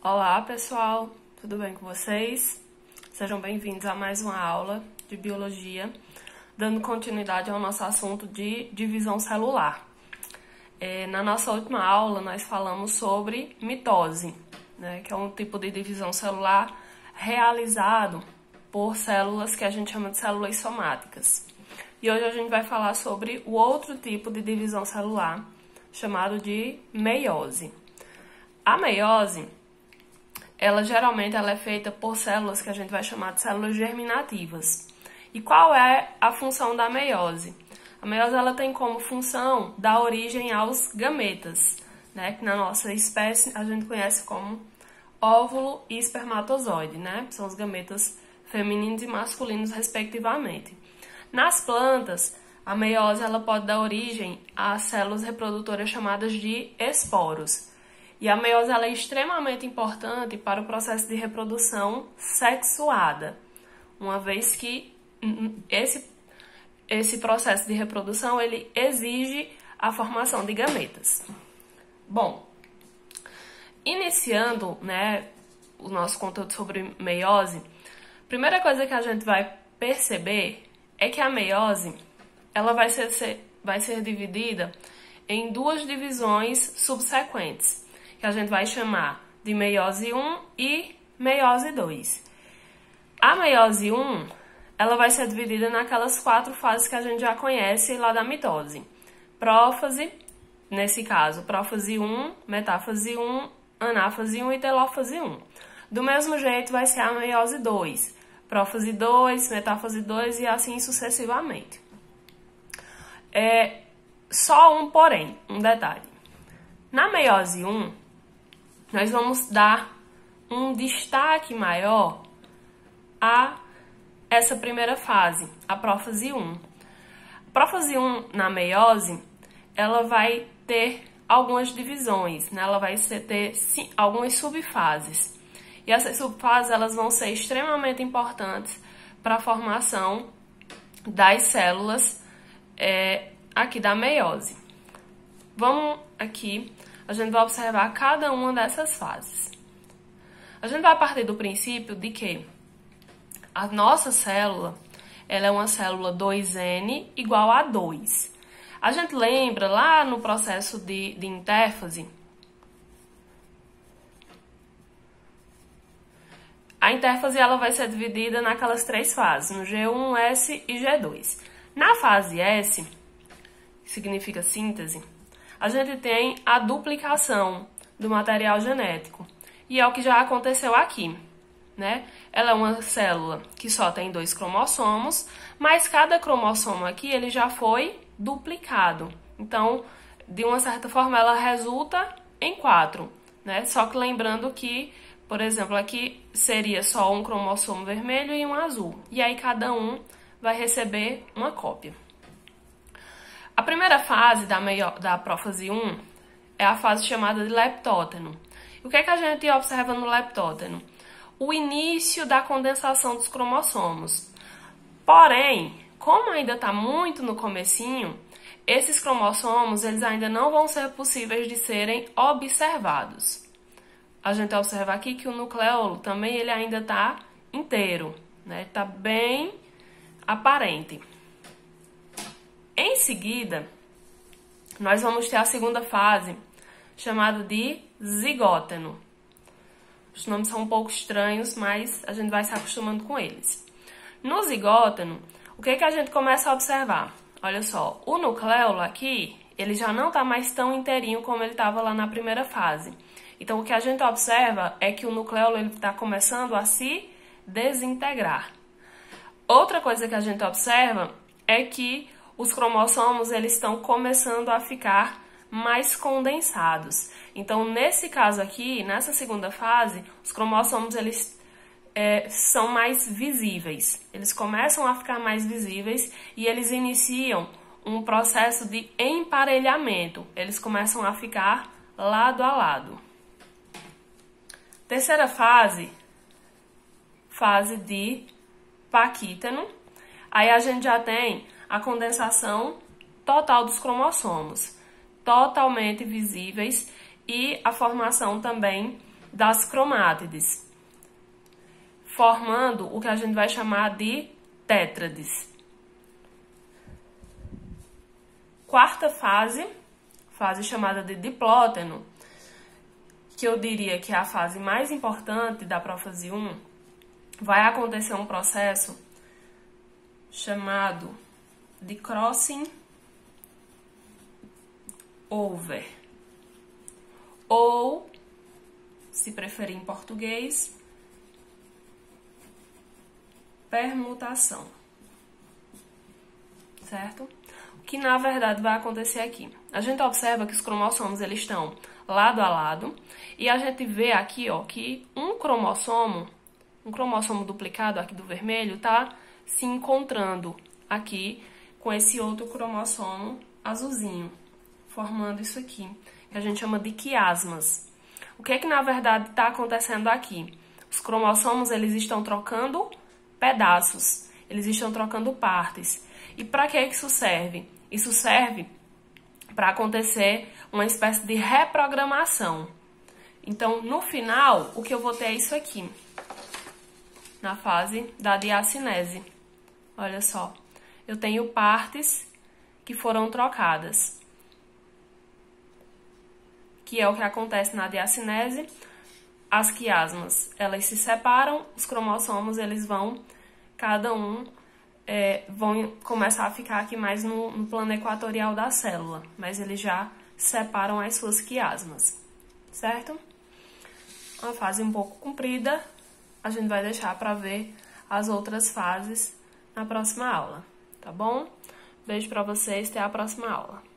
Olá, pessoal, tudo bem com vocês? Sejam bem-vindos a mais uma aula de biologia, dando continuidade ao nosso assunto de divisão celular. Na nossa última aula, nós falamos sobre mitose, né, que é um tipo de divisão celular realizado por células que a gente chama de células somáticas. E hoje a gente vai falar sobre o outro tipo de divisão celular, chamado de meiose. A meiose, ela geralmente é feita por células que a gente vai chamar de células germinativas. E qual é a função da meiose? A meiose ela tem como função dar origem aos gametas, né, que na nossa espécie a gente conhece como óvulo e espermatozoide, né? São os gametas femininos e masculinos, respectivamente. Nas plantas, a meiose ela pode dar origem a células reprodutoras chamadas de esporos. E a meiose ela é extremamente importante para o processo de reprodução sexuada, uma vez que esse processo de reprodução ele exige a formação de gametas. Bom, iniciando, né, o nosso conteúdo sobre meiose, a primeira coisa que a gente vai perceber é que a meiose ela vai ser dividida em duas divisões subsequentes, que a gente vai chamar de meiose 1 e meiose 2. A meiose 1, ela vai ser dividida naquelas 4 fases que a gente já conhece lá da mitose. Prófase, nesse caso, prófase 1, metáfase 1, anáfase 1 e telófase 1. Do mesmo jeito vai ser a meiose 2, prófase 2, metáfase 2 e assim sucessivamente. Só um porém, um detalhe. Na meiose 1, nós vamos dar um destaque maior a essa primeira fase, a prófase 1. A prófase 1 na meiose, ela vai ter algumas divisões, né? Ela vai ter algumas subfases. E essas subfases elas vão ser extremamente importantes para a formação das células aqui da meiose. Vamos aqui, a gente vai observar cada uma dessas fases. A gente vai partir do princípio de que a nossa célula ela é uma célula 2N igual a 2. A gente lembra lá no processo de intérfase, a intérfase ela vai ser dividida naquelas 3 fases, no G1, S e G2. Na fase S, que significa síntese, a gente tem a duplicação do material genético. E é o que já aconteceu aqui, né? Ela é uma célula que só tem 2 cromossomos, mas cada cromossomo aqui ele já foi duplicado. Então, de uma certa forma, ela resulta em 4, né? Só que lembrando que, por exemplo, aqui seria só um cromossomo vermelho e um azul. E aí cada um vai receber uma cópia. A primeira fase da prófase 1 é a fase chamada de leptóteno. E o que é que a gente observa no leptóteno? O início da condensação dos cromossomos. Porém, como ainda está muito no comecinho, esses cromossomos eles ainda não vão ser possíveis de serem observados. A gente observa aqui que o nucleolo também ele ainda está inteiro, né? Está bem aparente. Em seguida, nós vamos ter a segunda fase, chamada de zigóteno. Os nomes são um pouco estranhos, mas a gente vai se acostumando com eles. No zigóteno, o que a gente começa a observar? Olha só, o nucleolo aqui, ele já não está mais tão inteirinho como ele estava lá na primeira fase. Então, o que a gente observa é que o nucleolo está começando a se desintegrar. Outra coisa que a gente observa é que os cromossomos eles estão começando a ficar mais condensados. Então, nesse caso aqui, nessa segunda fase, os cromossomos eles são mais visíveis. Eles começam a ficar mais visíveis e eles iniciam um processo de emparelhamento. Eles começam a ficar lado a lado. Terceira fase, fase de paquíteno. Aí a gente já tem a condensação total dos cromossomos, totalmente visíveis, e a formação também das cromátides, formando o que a gente vai chamar de tétrades. Quarta fase chamada de diplóteno, que eu diria que é a fase mais importante da prófase 1, vai acontecer um processo chamado de crossing over, ou, se preferir em português, permutação, certo? O que na verdade vai acontecer aqui? A gente observa que os cromossomos eles estão lado a lado e a gente vê aqui, ó, que um cromossomo duplicado aqui do vermelho tá se encontrando aqui com esse outro cromossomo azulzinho, formando isso aqui, que a gente chama de quiasmas. O que é que na verdade está acontecendo aqui? Os cromossomos eles estão trocando pedaços, eles estão trocando partes. E para que isso serve? Isso serve para acontecer uma espécie de reprogramação. Então, no final, o que eu vou ter é isso aqui, na fase da diacinese. Olha só, eu tenho partes que foram trocadas, que é o que acontece na diacinese. As quiasmas, elas se separam, os cromossomos, eles vão, cada um, vão começar a ficar aqui mais no plano equatorial da célula, mas eles já separam as suas quiasmas, certo? Uma fase um pouco comprida, a gente vai deixar para ver as outras fases na próxima aula, tá bom? Beijo para vocês, até a próxima aula.